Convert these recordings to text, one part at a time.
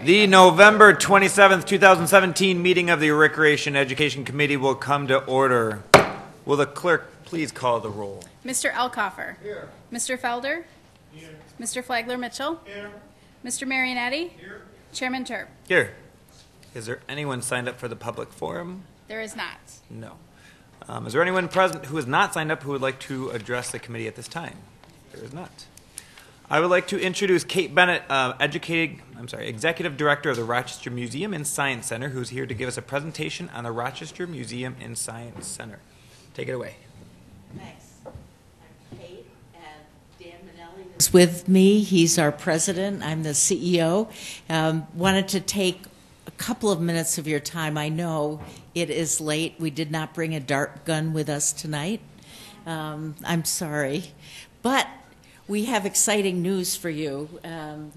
The November 27th, 2017 meeting of the Recreation Education Committee will come to order. Will the clerk please call the roll? Mr. Elkoffer. Here. Mr. Felder. Here. Mr. Flagler-Mitchell. Here. Mr. Marionetti. Here. Chairman Terp. Here. Is there anyone signed up for the public forum? There is not. No. Is there anyone present who has not signed up who would like to address the committee at this time? There is not. I would like to introduce Kate Bennett, Executive Director of the Rochester Museum and Science Center, who's here to give us a presentation on the Rochester Museum and Science Center. Take it away. Thanks. I'm Kate, and Dan Minnelli is with me. He's our president. I'm the CEO. Wanted to take a couple of minutes of your time. I know it is late. We did not bring a dart gun with us tonight. I'm sorry. But we have exciting news for you.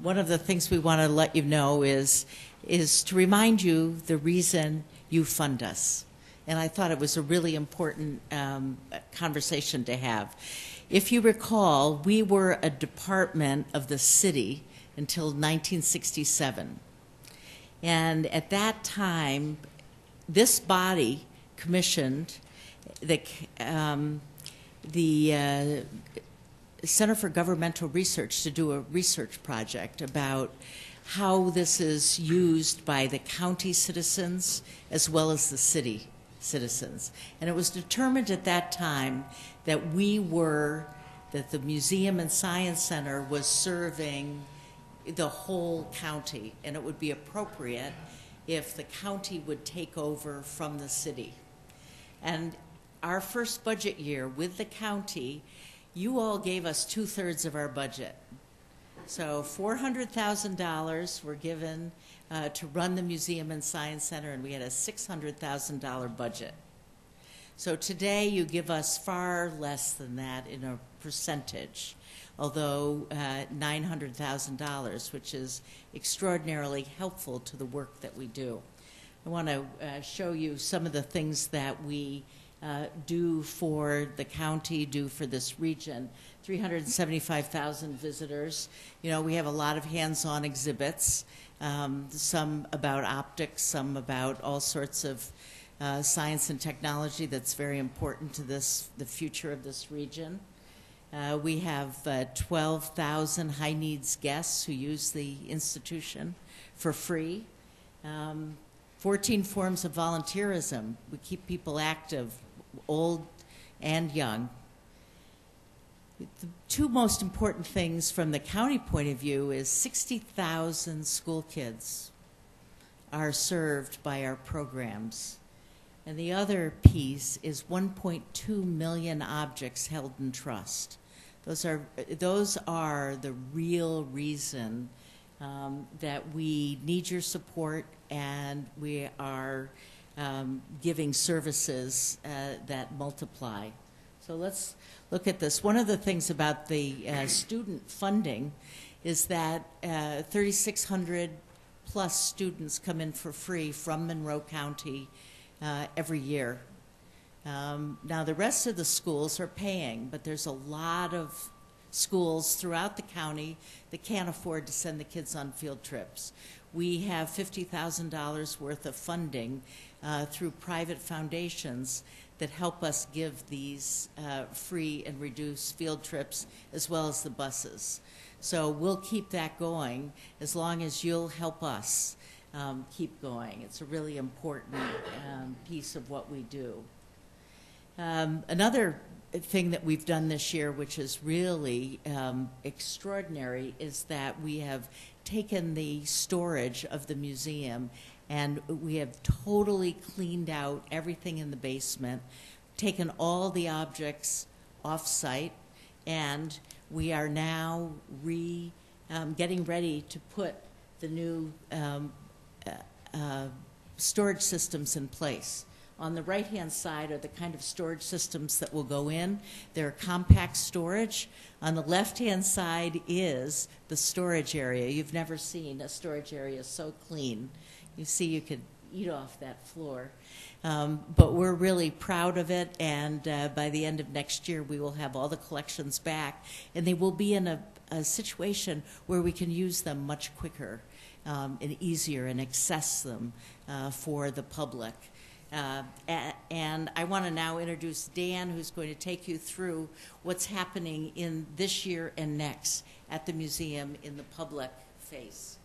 One of the things we want to let you know is to remind you the reason you fund us. And I thought it was a really important conversation to have. If you recall, we were a department of the city until 1967. And at that time, this body commissioned the Center for Governmental Research to do a research project about how this is used by the county citizens as well as the city citizens. And it was determined at that time that that the Museum and Science Center was serving the whole county, and it would be appropriate if the county would take over from the city. And our first budget year with the county, you all gave us 2/3 of our budget. So $400,000 were given to run the Museum and Science Center, and we had a $600,000 budget. So today you give us far less than that in a percentage, although $900,000, which is extraordinarily helpful to the work that we do. I want to show you some of the things that we do for the county, do for this region. 375,000 visitors. You know, we have a lot of hands-on exhibits, some about optics, some about all sorts of science and technology that's very important to the future of this region. We have 12,000 high-needs guests who use the institution for free. 14 forms of volunteerism. We keep people active, old and young. The two most important things from the county point of view is 60,000 school kids are served by our programs. And the other piece is 1.2 million objects held in trust. Those are the real reason that we need your support, and we are giving services that multiply. So let's look at this. One of the things about the student funding is that 3,600 plus students come in for free from Monroe County every year. Now the rest of the schools are paying, but there's a lot of schools throughout the county that can't afford to send the kids on field trips. We have $50,000 worth of funding through private foundations that help us give these free and reduced field trips as well as the buses. So we'll keep that going as long as you'll help us keep going. It's a really important piece of what we do. Another thing that we've done this year, which is really extraordinary, is that we have taken the storage of the museum and we have totally cleaned out everything in the basement, taken all the objects off-site, and we are now getting ready to put the new storage systems in place. On the right-hand side are the kind of storage systems that will go in. They're compact storage. On the left-hand side is the storage area. You've never seen a storage area so clean. You see, you could eat off that floor. But we're really proud of it, and by the end of next year, we will have all the collections back, and they will be in a situation where we can use them much quicker and easier and access them for the public. And I want to now introduce Dan, who's going to take you through what's happening in this year and next at the museum in the public face.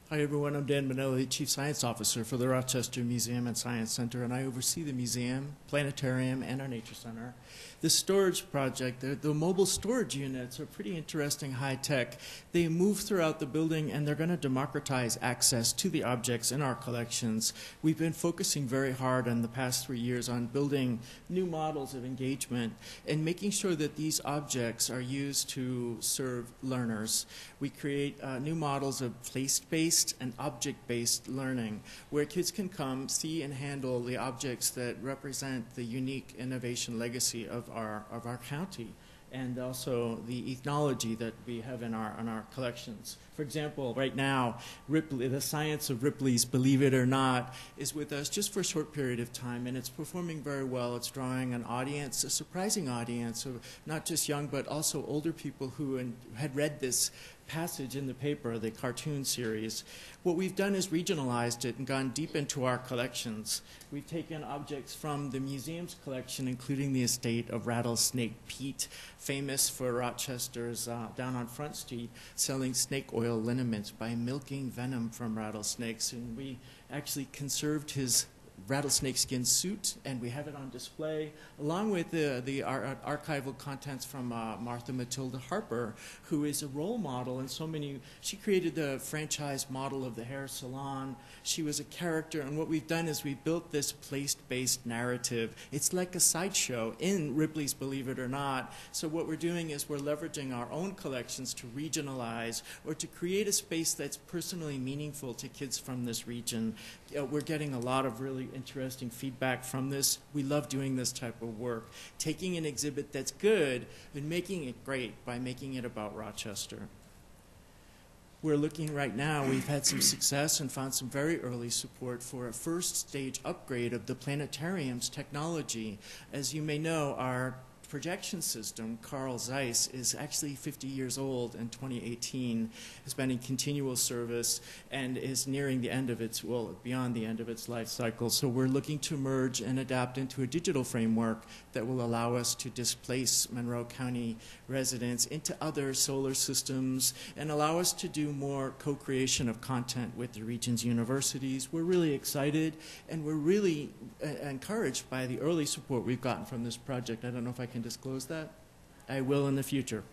Hi everyone, I'm Dan Manelli, Chief Science Officer for the Rochester Museum and Science Center, and I oversee the museum, planetarium, and our nature center. The storage project, the mobile storage units are pretty interesting, high-tech. They move throughout the building, and they're going to democratize access to the objects in our collections. We've been focusing very hard in the past 3 years on building new models of engagement and making sure that these objects are used to serve learners. We create new models of place-based and object-based learning, where kids can come, see, and handle the objects that represent the unique innovation legacy of our county, and also the ethnology that we have in our collections. For example, right now, Ripley, the science of Ripley's Believe It or Not, is with us just for a short period of time, and it's performing very well. It's drawing an audience, a surprising audience of not just young, but also older people who had read this passage in the paper, the cartoon series. What we've done is regionalized it and gone deep into our collections. We've taken objects from the museum's collection, including the estate of Rattlesnake Pete, famous for Rochester's down on Front Street, selling snake oil liniments by milking venom from rattlesnakes. And we actually conserved his rattlesnake skin suit, and we have it on display, along with the archival contents from Martha Matilda Harper, who is a role model in so many. She created the franchise model of the hair salon. She was a character, and what we've done is we built this place-based narrative. It's like a sideshow in Ripley's Believe It or Not. So what we're doing is we're leveraging our own collections to regionalize or to create a space that's personally meaningful to kids from this region. We're getting a lot of really interesting feedback from this. We love doing this type of work, taking an exhibit that's good and making it great by making it about Rochester. We're looking right now, we've had some success and found some very early support for a first stage upgrade of the planetarium's technology. As you may know, our projection system, Carl Zeiss, is actually 50 years old in 2018, has been in continual service, and is nearing the end of its, well, beyond the end of its life cycle. So we're looking to merge and adapt into a digital framework that will allow us to displace Monroe County residents into other solar systems and allow us to do more co-creation of content with the region's universities. We're really excited, and we're really encouraged by the early support we've gotten from this project. I don't know if I can disclose that. I will in the future.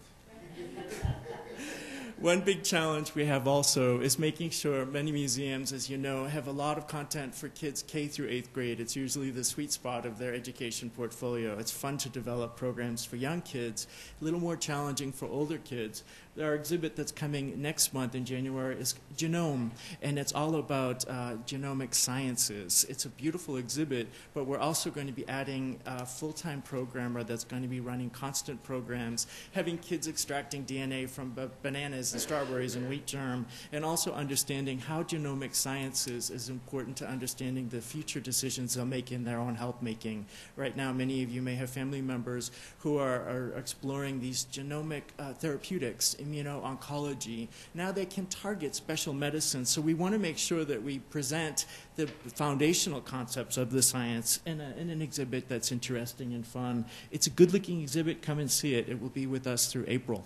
One big challenge we have also is making sure many museums, as you know, have a lot of content for kids K through 8th grade. It's usually the sweet spot of their education portfolio. It's fun to develop programs for young kids, a little more challenging for older kids. Our exhibit that's coming next month in January is Genome, and it's all about genomic sciences. It's a beautiful exhibit, but we're also going to be adding a full-time programmer that's going to be running constant programs, having kids extracting DNA from bananas and strawberries and wheat germ, and also understanding how genomic sciences is important to understanding the future decisions they'll make in their own health making. Right now, many of you may have family members who are exploring these genomic therapeutics, immuno-oncology. Now they can target special medicine, so we want to make sure that we present the foundational concepts of the science in an exhibit that's interesting and fun. It's a good-looking exhibit. Come and see it. It will be with us through April.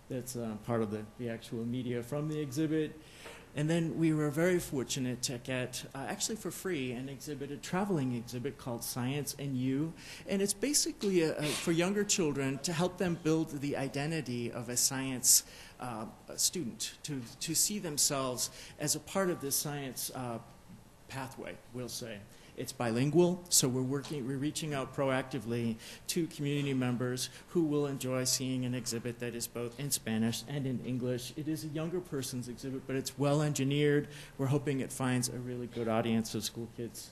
That's part of the actual media from the exhibit. And then we were very fortunate to get, actually for free, a traveling exhibit called Science and You. And it's basically for younger children to help them build the identity of a science student, to see themselves as a part of this science pathway, we'll say. It's bilingual, so we're reaching out proactively to community members who will enjoy seeing an exhibit that is both in Spanish and in English. It is a younger person's exhibit, but it's well engineered. We're hoping it finds a really good audience of school kids.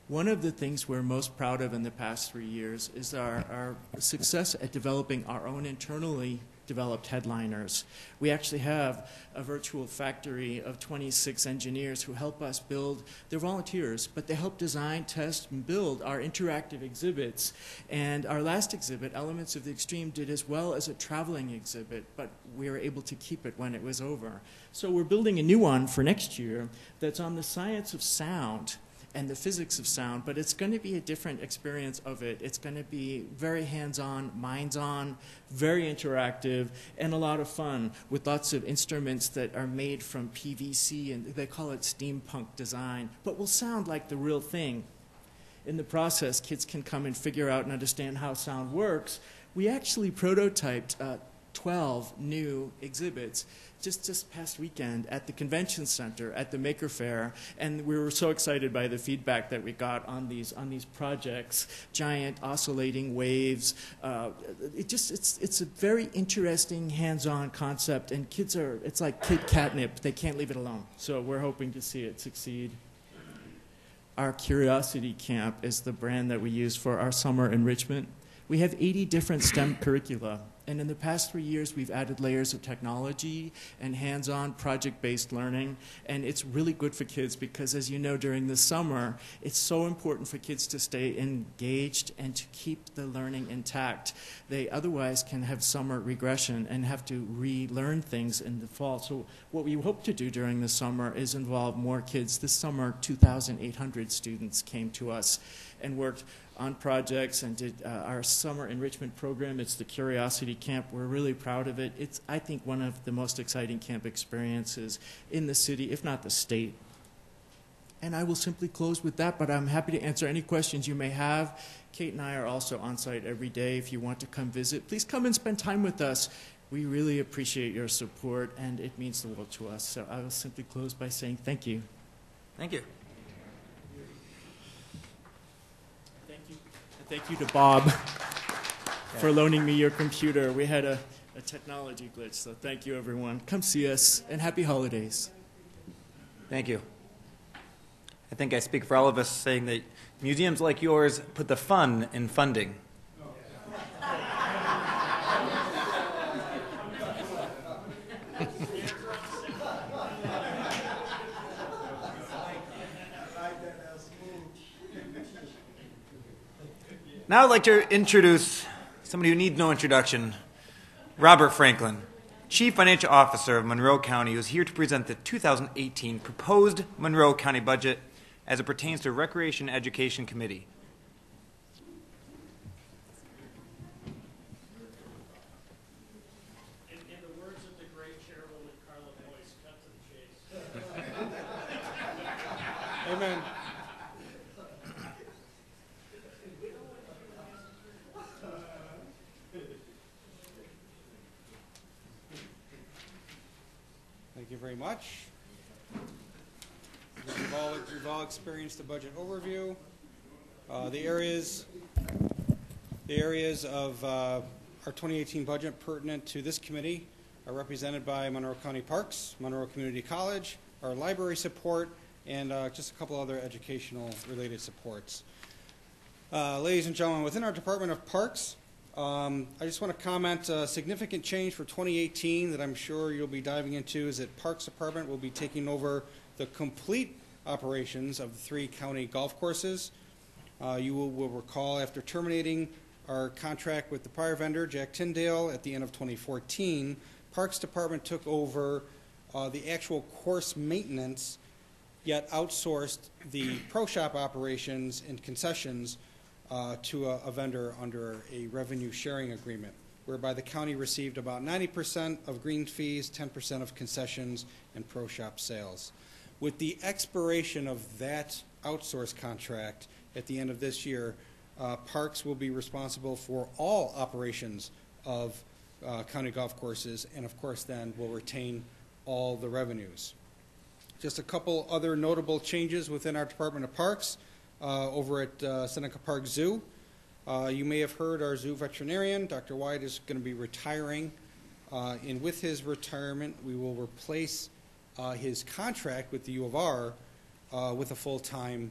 One of the things we're most proud of in the past 3 years is our success at developing our own internally developed headliners. We actually have a virtual factory of 26 engineers who help us build. They're volunteers, but they help design, test, and build our interactive exhibits. And our last exhibit, Elements of the Extreme, did as well as a traveling exhibit, but we were able to keep it when it was over. So we're building a new one for next year that's on the science of sound and the physics of sound, but it's going to be a different experience of it. It's going to be very hands-on, minds-on, very interactive, and a lot of fun with lots of instruments that are made from PVC, and they call it steampunk design, but will sound like the real thing. In the process, kids can come and figure out and understand how sound works. We actually prototyped 12 new exhibits just past weekend at the convention center at the Maker Faire, and we were so excited by the feedback that we got on these projects. Giant oscillating waves. It's a very interesting hands-on concept, and it's like kid catnip. They can't leave it alone. So we're hoping to see it succeed. Our Curiosity Camp is the brand that we use for our summer enrichment. We have 80 different STEM curricula, and in the past 3 years, we've added layers of technology and hands-on project-based learning, and it's really good for kids because, as you know, during the summer, it's so important for kids to stay engaged and to keep the learning intact. They otherwise can have summer regression and have to relearn things in the fall. So what we hope to do during the summer is involve more kids. This summer, 2,800 students came to us and worked on projects and did our summer enrichment program. It's the Curiosity Camp. We're really proud of it. It's, I think, one of the most exciting camp experiences in the city, if not the state. And I will simply close with that, but I'm happy to answer any questions you may have. Kate and I are also on site every day. If you want to come visit, please come and spend time with us. We really appreciate your support, and it means the world to us. So I will simply close by saying thank you. Thank you. Thank you to Bob for loaning me your computer. We had a technology glitch, so thank you, everyone. Come see us, and happy holidays. Thank you. I think I speak for all of us saying that museums like yours put the fun in funding. Now I'd like to introduce somebody who needs no introduction, Robert Franklin, Chief Financial Officer of Monroe County, who is here to present the 2018 proposed Monroe County budget as it pertains to Recreation and Education Committee. In the words of the great chairwoman Carla Boyce, cut to the chase. Amen. Thank you very much. We've all experienced the budget overview. The areas of our 2018 budget pertinent to this committee are represented by Monroe County Parks, Monroe Community College, our library support, and just a couple other educational related supports. Ladies and gentlemen, within our Department of Parks, I just want to comment a significant change for 2018 that I'm sure you'll be diving into is that Parks Department will be taking over the complete operations of the 3 county golf courses. You will recall after terminating our contract with the prior vendor, Jack Tyndale, at the end of 2014, Parks Department took over the actual course maintenance, yet outsourced the pro shop operations and concessions to a vendor under a revenue sharing agreement, whereby the county received about 90% of green fees, 10% of concessions, and pro shop sales. With the expiration of that outsource contract at the end of this year, Parks will be responsible for all operations of county golf courses, and of course then will retain all the revenues. Just a couple other notable changes within our Department of Parks. Over at Seneca Park Zoo. You may have heard our zoo veterinarian, Dr. White, is going to be retiring. And with his retirement, we will replace his contract with the U of R with a full-time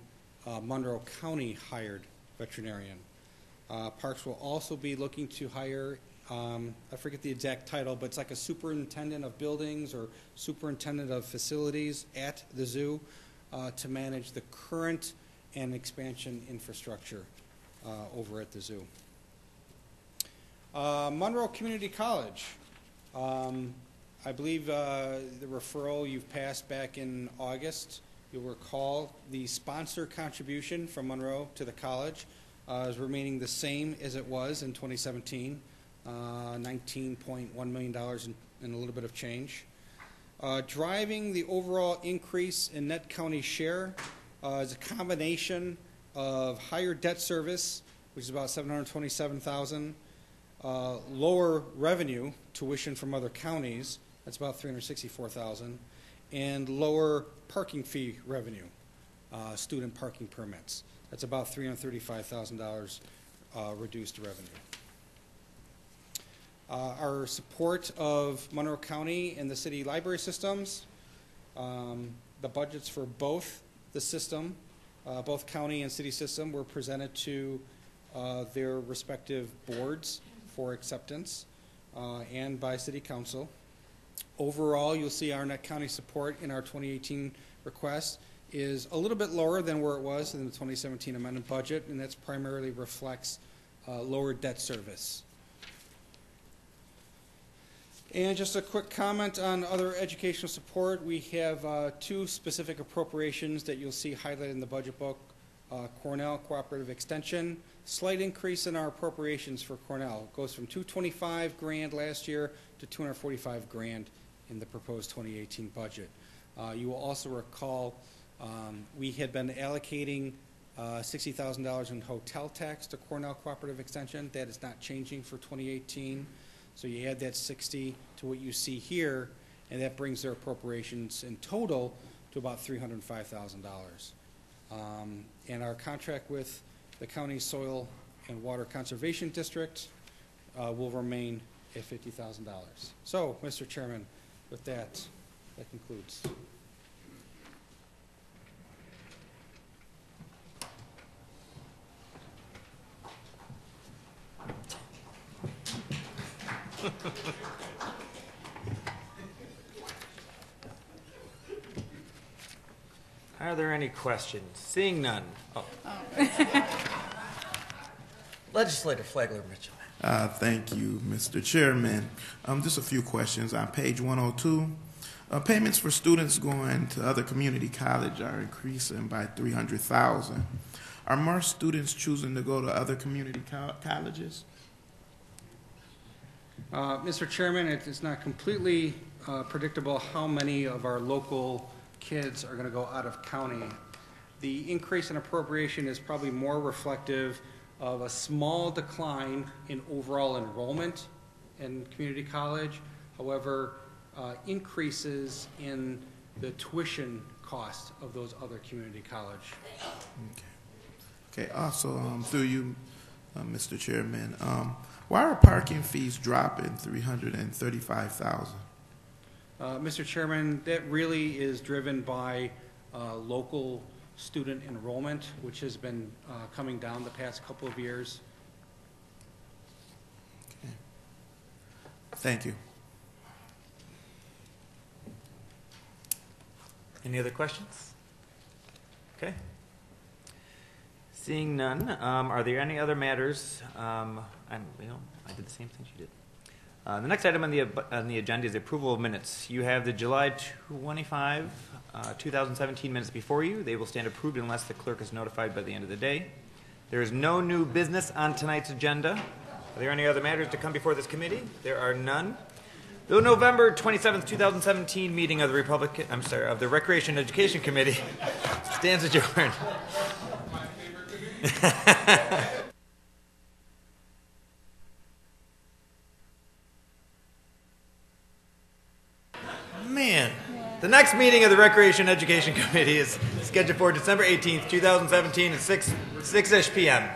Monroe County hired veterinarian. Parks will also be looking to hire I forget the exact title, but it's like a superintendent of buildings or superintendent of facilities at the zoo to manage the current and expansion infrastructure over at the zoo. Monroe Community College. I believe the referral you've passed back in August, you'll recall the sponsor contribution from Monroe to the college is remaining the same as it was in 2017, $19.1 million and a little bit of change. Driving the overall increase in net county share is a combination of higher debt service, which is about $727,000, lower revenue, tuition from other counties, that's about $364,000, and lower parking fee revenue, student parking permits. That's about $335,000 reduced revenue. Our support of Monroe County and the city library systems, the budgets for both the system, both county and city system, were presented to their respective boards for acceptance and by city council. Overall, you'll see our net county support in our 2018 request is a little bit lower than where it was in the 2017 amended budget, and that's primarily reflects lower debt service. And just a quick comment on other educational support. We have two specific appropriations that you'll see highlighted in the budget book. Cornell Cooperative Extension, slight increase in our appropriations for Cornell. It goes from $225 grand last year to $245 grand in the proposed 2018 budget. You will also recall we had been allocating $60,000 in hotel tax to Cornell Cooperative Extension. That is not changing for 2018. So you add that 60 to what you see here, and that brings their appropriations in total to about $305,000. And our contract with the county soil and water conservation district will remain at $50,000. So, Mr. Chairman, with that, that concludes. Are there any questions? Seeing none. Oh. Legislator Flagler Mitchell. Thank you, Mr. Chairman. Just a few questions. On page 102, payments for students going to other community college are increasing by $300,000. Are more students choosing to go to other community colleges? Mr. Chairman, it's not completely predictable how many of our local kids are going to go out of county. The increase in appropriation is probably more reflective of a small decline in overall enrollment in community college. However, increases in the tuition cost of those other community college. Okay. Also, through you, Mr. Chairman, why are parking fees dropping $335,000? Mr. Chairman, that really is driven by local student enrollment, which has been coming down the past couple of years. Okay. Thank you. Any other questions? Okay. Seeing none, are there any other matters? I did the same thing she did. The next item on the agenda is the approval of minutes. You have the July 25, 2017 minutes before you. They will stand approved unless the clerk is notified by the end of the day. There is no new business on tonight's agenda. Are there any other matters to come before this committee? There are none. The November 27th, 2017 meeting of the Recreation and Education Committee stands adjourned. Man, the next meeting of the Recreation and Education Committee is scheduled for December 18th, 2017 at 6-ish p.m.